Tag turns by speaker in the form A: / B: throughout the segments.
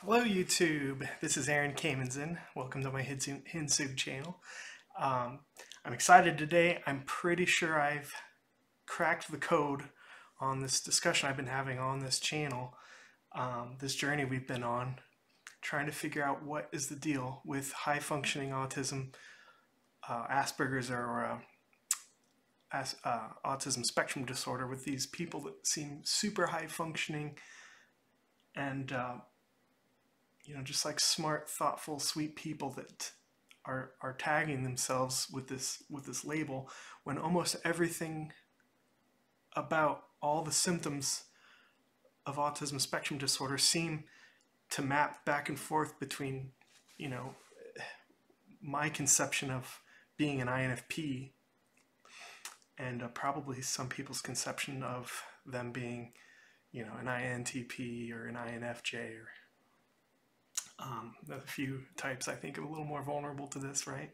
A: Hello YouTube, this is Aaron Kamenson. Welcome to my Hinsug channel. I'm excited today. I'm pretty sure I've cracked the code on this discussion I've been having on this channel, this journey we've been on, trying to figure out what is the deal with high-functioning autism, Asperger's or Autism Spectrum Disorder, with these people that seem super high-functioning and just like smart, thoughtful, sweet people that are tagging themselves with this label, when almost everything about all the symptoms of autism spectrum disorder seem to map back and forth between, my conception of being an INFP and probably some people's conception of them being, an INTP or an INFJ or a few types I think are a little more vulnerable to this, right?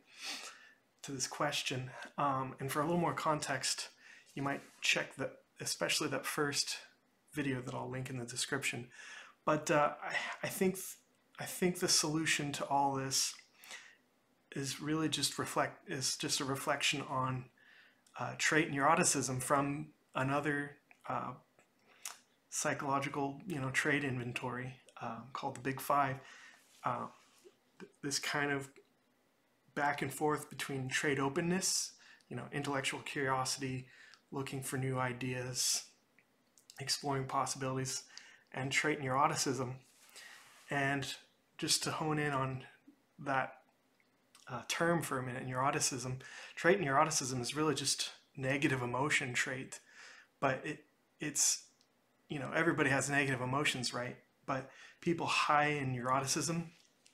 A: To this question. And for a little more context, you might check especially that first video that I'll link in the description. But I think the solution to all this is really just a reflection on trait neuroticism from another psychological trait inventory called the Big Five. This kind of back and forth between trait openness, intellectual curiosity, looking for new ideas, exploring possibilities, and trait neuroticism. And just to hone in on that term for a minute, neuroticism, trait neuroticism is really just negative emotion trait, but it's everybody has negative emotions, right? But people high in neuroticism,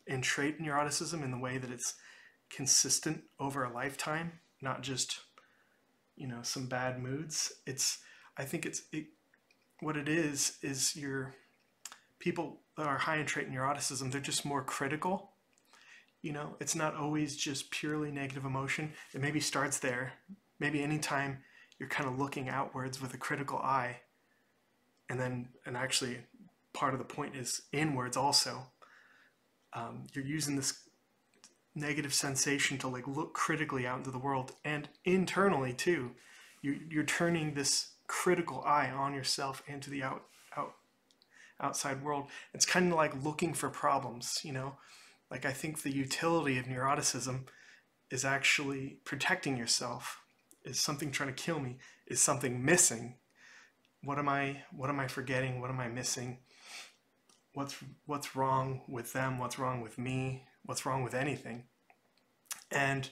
A: in trait neuroticism, in the way that it's consistent over a lifetime, not just, some bad moods. What it is your people that are high in trait neuroticism, they're just more critical. It's not always just purely negative emotion. It maybe starts there. Maybe anytime you're kind of looking outwards with a critical eye, and actually part of the point is inwards also. You're using this negative sensation to look critically out into the world, and internally too. You're turning this critical eye on yourself into the outside world. It's kind of like looking for problems, I think the utility of neuroticism is actually protecting yourself. Is something trying to kill me? Is something missing? What am I forgetting? What am I missing? What's wrong with them? What's wrong with me? What's wrong with anything? And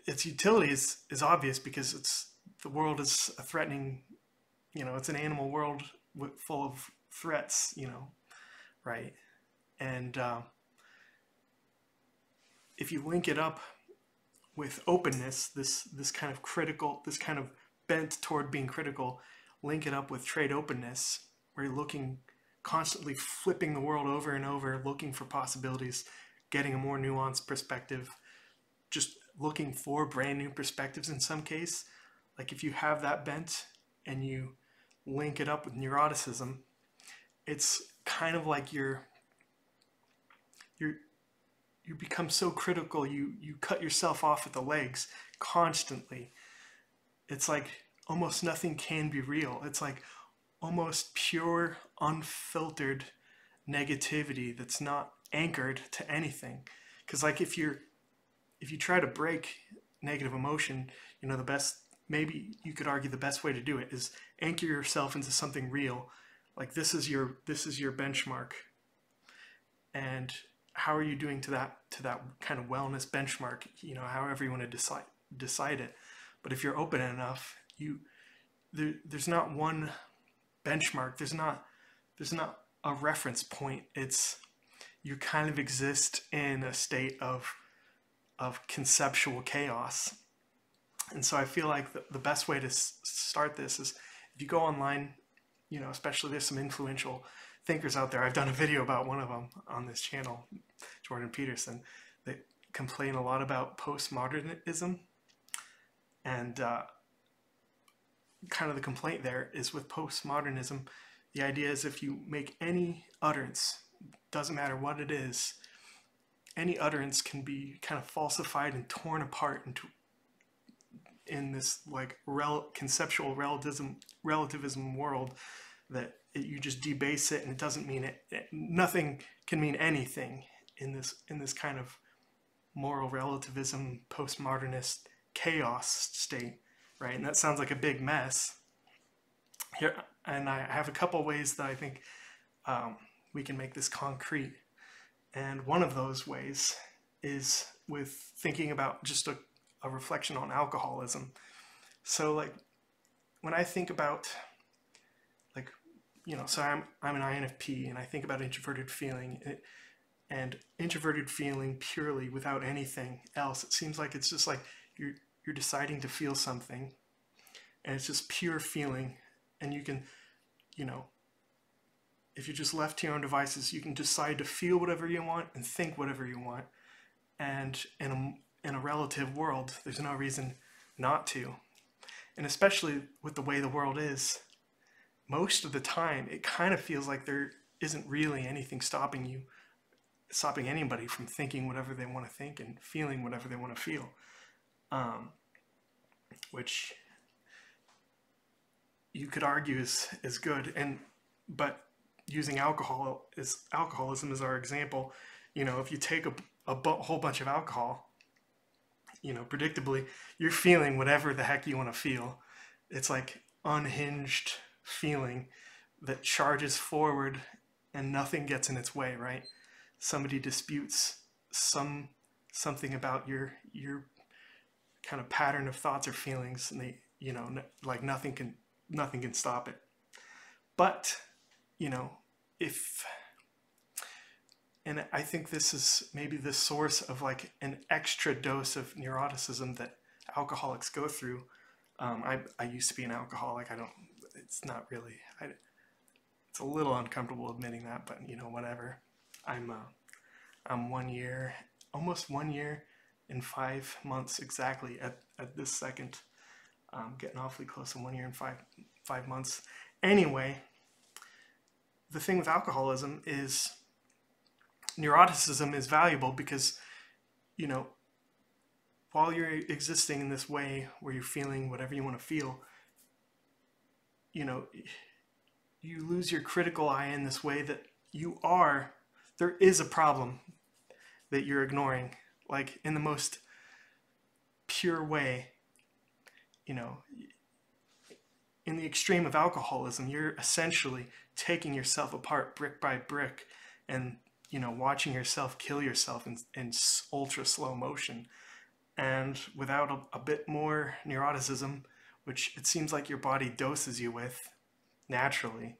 A: its utility is obvious, because the world is a threatening, it's an animal world full of threats, right? And if you link it up with openness, this kind of critical, this kind of bent toward being critical, link it up with trait openness, where you're looking, constantly flipping the world over and over, looking for possibilities, getting a more nuanced perspective, just looking for brand new perspectives in some case. Like if you have that bent and you link it up with neuroticism, it's kind of like you become so critical, you cut yourself off at the legs constantly. It's like almost nothing can be real. It's like almost pure, unfiltered negativity that's not anchored to anything. Because if you try to break negative emotion, maybe you could argue the best way to do it is anchor yourself into something real. Like this is your benchmark, and how are you doing to that kind of wellness benchmark? However you want to decide it. But if you're open enough, there's not one benchmark. There's not a reference point. You kind of exist in a state of conceptual chaos. And so I feel like the best way to start this is, if you go online, especially there's some influential thinkers out there. I've done a video about one of them on this channel, Jordan Peterson, that complain a lot about postmodernism. And kind of the complaint there is with postmodernism, the idea is if you make any utterance, doesn't matter what it is, any utterance can be kind of falsified and torn apart into in this like conceptual relativism world that you just debase it and it doesn't mean it. Nothing can mean anything in this kind of moral relativism postmodernist chaos state, right? And that sounds like a big mess here. And I have a couple ways that I think we can make this concrete. And one of those ways is with thinking about just a reflection on alcoholism. So like when I think about like, so I'm an INFP and I think about introverted feeling and introverted feeling purely without anything else. It seems like it's just like you're deciding to feel something and it's just pure feeling, and you can, if you're just left to your own devices, you can decide to feel whatever you want and think whatever you want. And in a relative world, there's no reason not to. And especially with the way the world is, most of the time, it kind of feels like there isn't really anything stopping anybody from thinking whatever they want to think and feeling whatever they want to feel. Which you could argue is good. But using alcoholism as our example, if you take a whole bunch of alcohol, predictably, you're feeling whatever the heck you want to feel. It's like unhinged feeling that charges forward and nothing gets in its way, right? Somebody disputes something about your kind of pattern of thoughts or feelings, and they, like nothing can stop it. But, and I think this is maybe the source of like an extra dose of neuroticism that alcoholics go through. I used to be an alcoholic. It's not really, it's a little uncomfortable admitting that, but whatever. I'm 1 year, almost 1 year and 5 months exactly at this second. Getting awfully close to 1 year and five months. Anyway, the thing with alcoholism is neuroticism is valuable because, while you're existing in this way where you're feeling whatever you want to feel, you lose your critical eye in this way that there is a problem that you're ignoring, like in the most pure way. In the extreme of alcoholism, you're essentially taking yourself apart brick by brick and, watching yourself kill yourself in ultra slow motion. And without a bit more neuroticism, which it seems like your body doses you with naturally,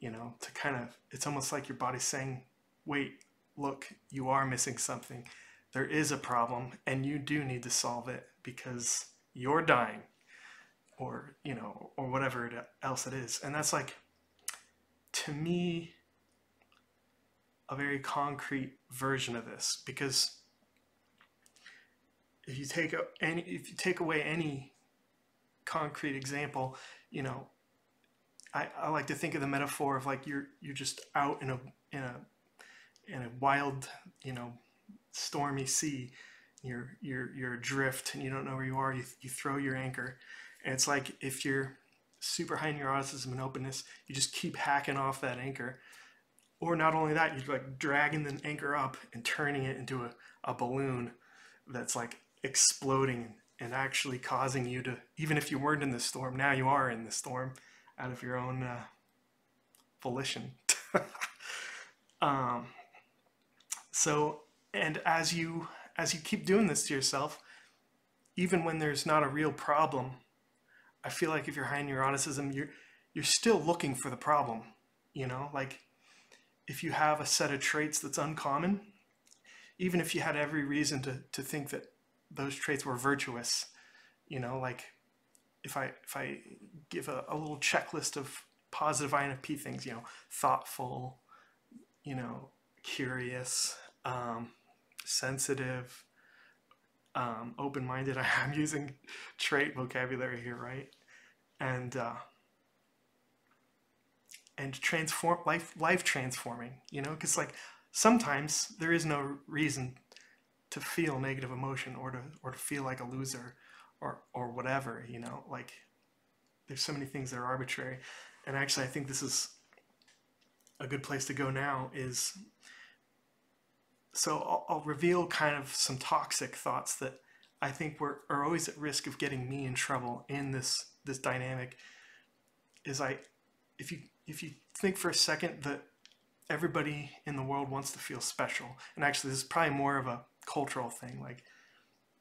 A: to kind of, it's almost like your body's saying, wait, look, you are missing something. There is a problem and you do need to solve it because you're dying, or whatever else it is. And that's like, to me, a very concrete version of this, because if you take away any concrete example, I like to think of the metaphor of like you're just out in a wild, stormy sea. You're adrift and you don't know where you are. You throw your anchor, and it's like if you're super high neuroticism and openness, you just keep hacking off that anchor. Or not only that, you're like dragging the anchor up and turning it into a balloon that's like exploding and actually causing you to, even if you weren't in the storm, now you are in the storm out of your own volition. So, and as you keep doing this to yourself, even when there's not a real problem, I feel like if you're high in neuroticism, you're still looking for the problem. Like if you have a set of traits that's uncommon, even if you had every reason to think that those traits were virtuous, like if I give a little checklist of positive INFP things, thoughtful, curious, sensitive, open-minded. I'm using trait vocabulary here, right? And transform life transforming, because like sometimes there is no reason to feel negative emotion or to feel like a loser or whatever, you know, like there's so many things that are arbitrary. And actually, I think this is a good place to go now is, so I'll reveal kind of some toxic thoughts that I think are always at risk of getting me in trouble in this dynamic. Is if you think for a second that everybody in the world wants to feel special, and actually this is probably more of a cultural thing, like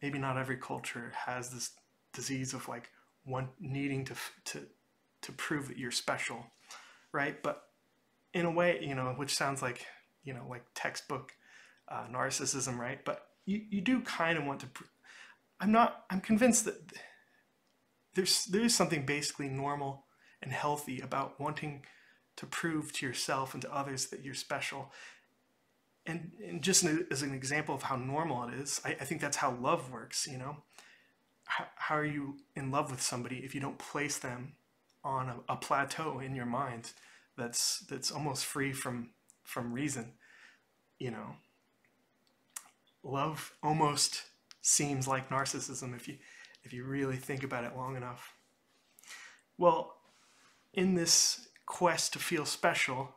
A: maybe not every culture has this disease of like one needing to prove that you're special, right? But in a way, you know, which sounds like, you know, like textbook narcissism, right? But you do kind of want to. I'm convinced that there's something basically normal and healthy about wanting to prove to yourself and to others that you're special. And just as an example of how normal it is, I think that's how love works, you know? How are you in love with somebody if you don't place them on a plateau in your mind that's almost free from reason, you know? Love almost seems like narcissism if you really think about it long enough. Well, in this quest to feel special,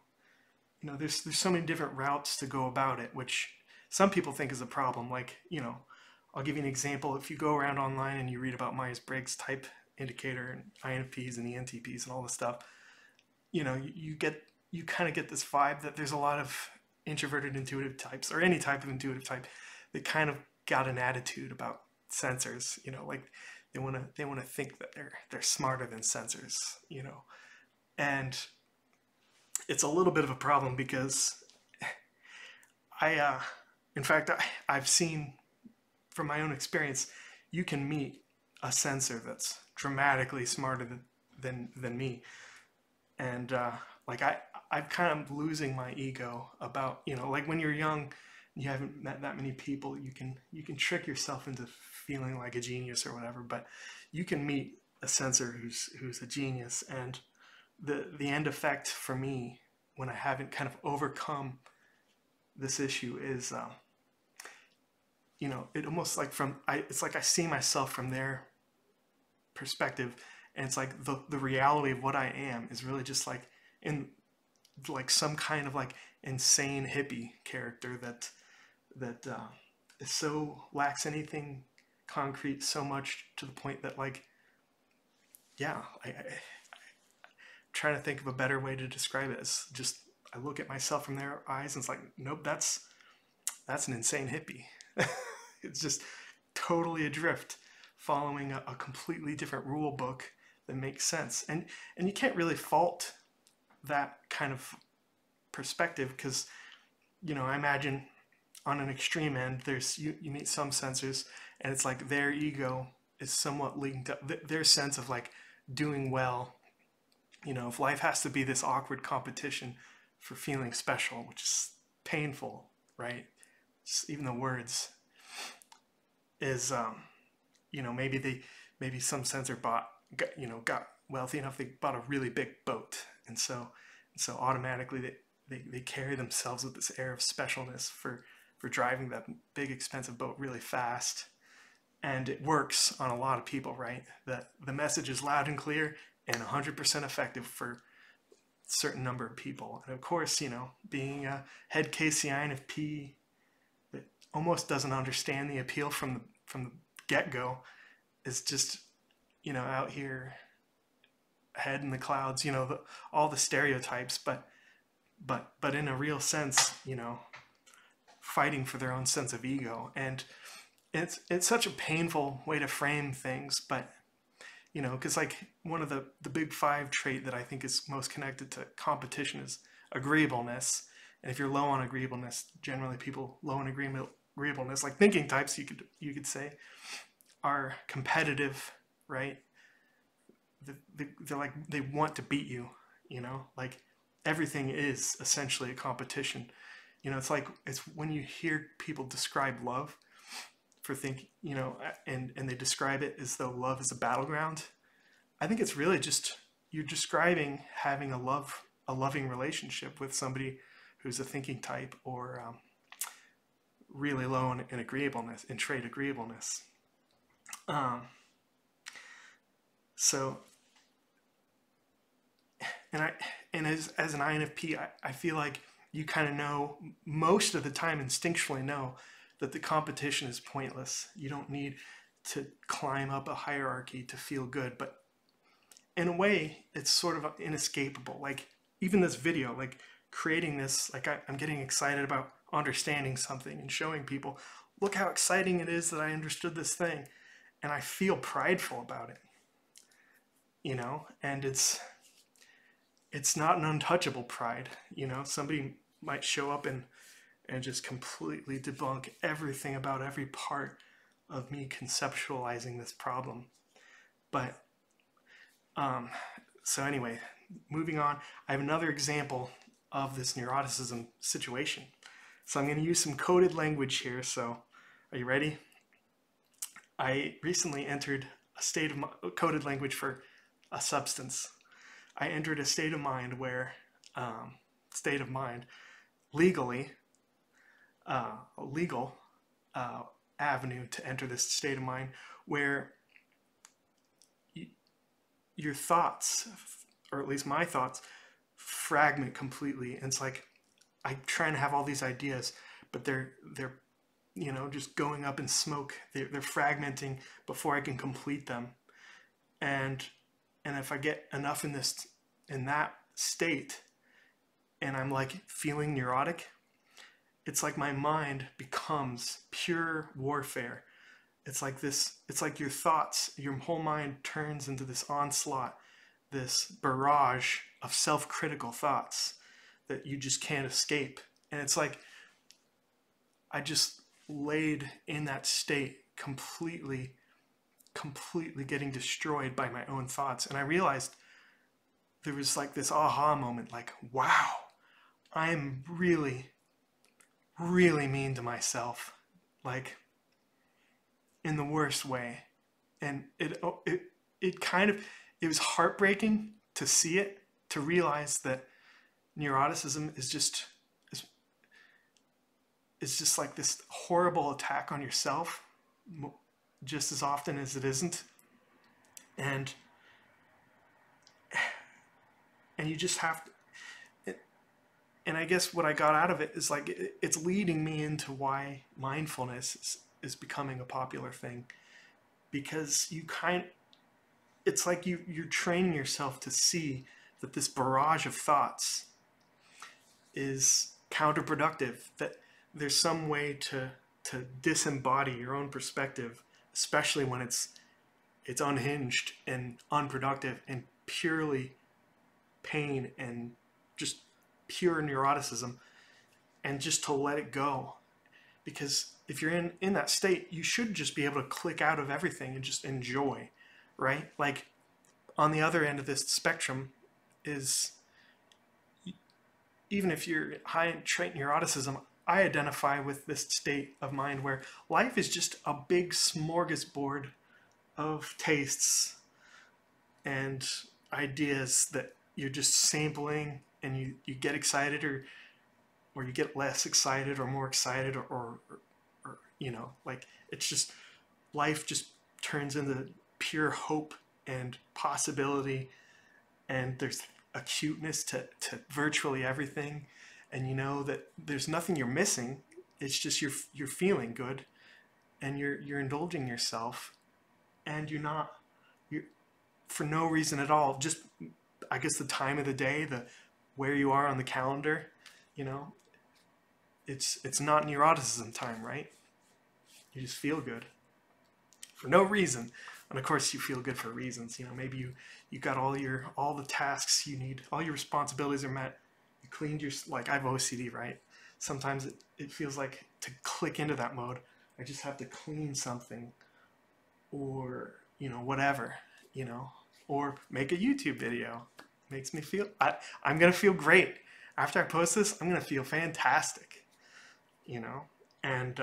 A: you know, there's so many different routes to go about it, which some people think is a problem. Like, you know, I'll give you an example. If you go around online and you read about Myers-Briggs type indicator and INFPs and ENTPs and all this stuff, you know, you kind of get this vibe that there's a lot of introverted intuitive types, or any type of intuitive type, that kind of got an attitude about sensors, you know, like they want to think that they're smarter than sensors, you know. And it's a little bit of a problem because in fact, I've seen from my own experience, you can meet a sensor that's dramatically smarter than me. And like I'm kind of losing my ego about, you know, like when you're young, you haven't met that many people, you can trick yourself into feeling like a genius or whatever, but you can meet a sensor who's a genius. And the end effect for me, when I haven't kind of overcome this issue, is you know, it almost like it's like I see myself from their perspective, and it's like the reality of what I am is really just like in like some kind of like insane hippie character that is so lacks anything concrete, so much to the point that, like, yeah, I'm trying to think of a better way to describe it. It's just I look at myself from their eyes and it's like, nope, that's an insane hippie. It's just totally adrift, following a completely different rule book that makes sense. And you can't really fault that kind of perspective because, you know, I imagine on an extreme end, there's you meet some sensors and it's like their ego is somewhat linked up, their sense of like doing well. You know, if life has to be this awkward competition for feeling special, which is painful, right? Just even the words is, you know, maybe some sensor got wealthy enough, they bought a really big boat, and so automatically they carry themselves with this air of specialness for driving that big expensive boat really fast. And it works on a lot of people, right? That the message is loud and clear and 100% effective for a certain number of people. And of course, you know, being a head case INFP that almost doesn't understand the appeal from the get-go, is just, you know, out here head in the clouds, you know, all the stereotypes, but in a real sense, you know, fighting for their own sense of ego. And it's such a painful way to frame things, but, you know, because like one of the big five trait that I think is most connected to competition is agreeableness. And if you're low on agreeableness, generally people low on agreeableness, like thinking types, you could say, are competitive, right? They're like, they want to beat you, you know, like everything is essentially a competition. You know, it's when you hear people describe love for thinking, you know, and they describe it as though love is a battleground. I think it's really just, you're describing having a loving relationship with somebody who's a thinking type, or really low in agreeableness, in trait agreeableness. Um, so, and as an INFP, I feel like you kind of know most of the time, instinctually know that the competition is pointless. You don't need to climb up a hierarchy to feel good, but in a way, it's sort of inescapable. Like even this video, like creating this, like I'm getting excited about understanding something and showing people, look how exciting it is that I understood this thing, and I feel prideful about it, you know. And it's not an untouchable pride, you know. Somebody might show up and just completely debunk everything about every part of me conceptualizing this problem. But so anyway, moving on, I have another example of this neuroticism situation. So I'm going to use some coded language here. So are you ready? I recently entered a state of coded language for a substance. I entered a state of mind where, legally, a legal avenue to enter this state of mind where your thoughts, or at least my thoughts, fragment completely. And it's like I'm trying to have all these ideas, but they're you know, just going up in smoke. They're fragmenting before I can complete them. And if I get enough in that state, and I'm like feeling neurotic, it's like my mind becomes pure warfare. It's like this, it's like your thoughts, your whole mind turns into this onslaught, this barrage of self-critical thoughts that you just can't escape. And it's like I just laid in that state completely getting destroyed by my own thoughts. And I realized there was like this aha moment, like, wow, I am really, really mean to myself, like in the worst way. And it was heartbreaking to see it, to realize that neuroticism is just like this horrible attack on yourself, just as often as it isn't. And you just have to, and I guess what I got out of it is like it's leading me into why mindfulness is becoming a popular thing, because it's like you're training yourself to see that this barrage of thoughts is counterproductive, that there's some way to disembody your own perspective, especially when it's unhinged and unproductive and purely pain and just pure neuroticism, and just to let it go. Because if you're in that state, you should just be able to click out of everything and just enjoy, right? Like on the other end of this spectrum is, even if you're high in trait neuroticism, I identify with this state of mind where life is just a big smorgasbord of tastes and ideas that you're just sampling, and you get excited or you get less excited or more excited, or you know, like it's just, life just turns into pure hope and possibility, and there's acuteness to virtually everything, and you know that there's nothing you're missing. It's just you're feeling good, and you're indulging yourself, and you're for no reason at all, just I guess the time of the day, where you are on the calendar, you know, it's not neuroticism time, right? You just feel good for no reason. And of course you feel good for reasons. You know, maybe you got all the tasks you need, all your responsibilities are met. You cleaned your, like I have OCD, right? Sometimes it feels like to click into that mode, I just have to clean something, or, you know, whatever, you know, or make a YouTube video. Makes me feel, I'm going to feel great. After I post this, I'm going to feel fantastic, you know? And,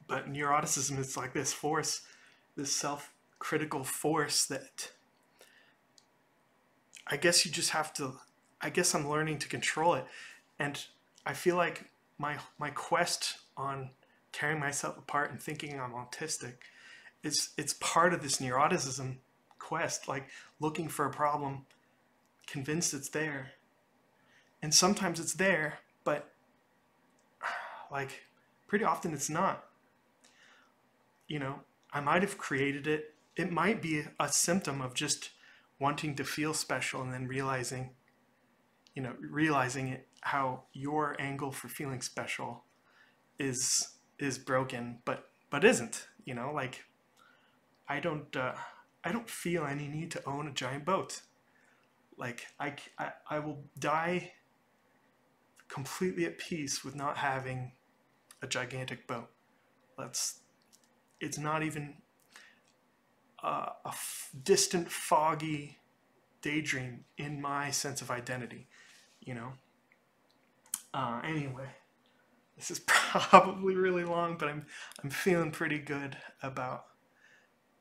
A: but neuroticism is like this force, this self-critical force that I guess you just have to, I guess I'm learning to control it. And I feel like my quest on tearing myself apart and thinking I'm autistic it's part of this neuroticism quest, like looking for a problem, convinced it's there. And sometimes it's there, but like pretty often it's not. You know, I might have created it. It might be a symptom of just wanting to feel special and then realizing it, how your angle for feeling special is broken, but isn't. Like I don't feel any need to own a giant boat. Like I will die completely at peace with not having a gigantic boat. It's not even distant, foggy daydream in my sense of identity, you know? Anyway, this is probably really long, but I'm feeling pretty good about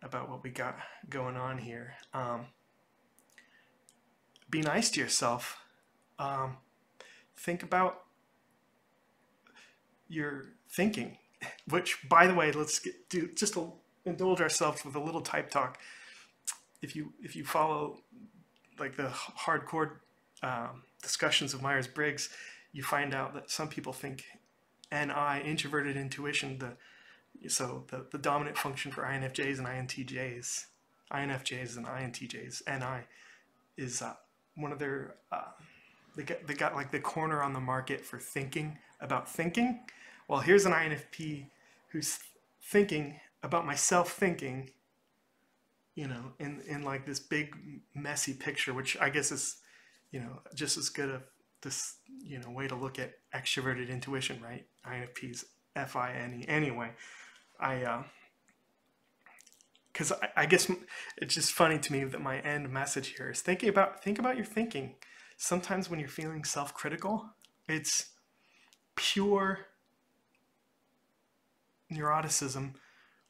A: what we got going on here. Be nice to yourself. Think about your thinking, which, by the way, indulge ourselves with a little type talk. If you follow like the hardcore discussions of Myers-Briggs, you find out that some people think NI, introverted intuition, the dominant function for INFJs and INTJs, INFJs and INTJs, NI is one of their they got like the corner on the market for thinking about thinking. Well, here's an INFP who's thinking about myself thinking, in like this big messy picture, which I guess is, just as good a this, way to look at extroverted intuition, right? INFPs, FINE. Anyway, because I guess it's just funny to me that my end message here is think about your thinking. Sometimes when you're feeling self-critical, it's pure neuroticism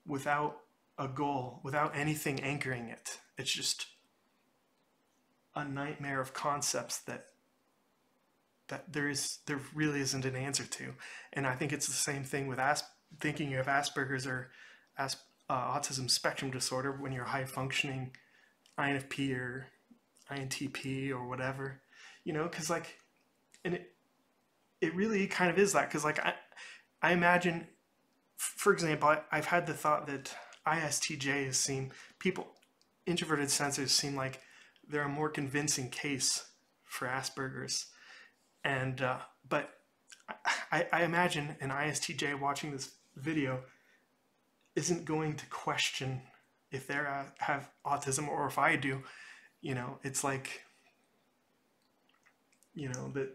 A: without a goal, without anything anchoring it. It's just a nightmare of concepts that there really isn't an answer to. And I think it's the same thing with thinking you have Asperger's or Autism Spectrum Disorder when you're high functioning INFP or INTP or whatever, because like, and it really kind of is that, because like I imagine, for example, I've had the thought that ISTJs introverted sensors seem like they're a more convincing case for Asperger's. And but I imagine an ISTJ watching this video isn't going to question if they have autism or if I do. It's like, that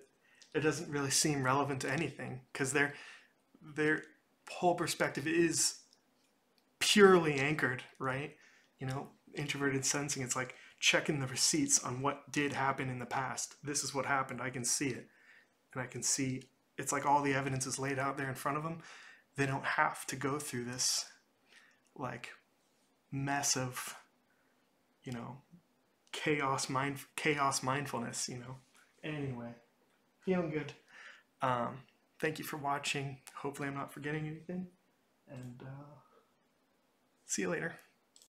A: it doesn't really seem relevant to anything, because their whole perspective is purely anchored, right? Introverted sensing, it's like checking the receipts on what did happen in the past. This is what happened. I can see it. And I can see, it's like all the evidence is laid out there in front of them. They don't have to go through this like mess of, chaos mindfulness, Anyway, feeling good. Thank you for watching. Hopefully I'm not forgetting anything. And see you later.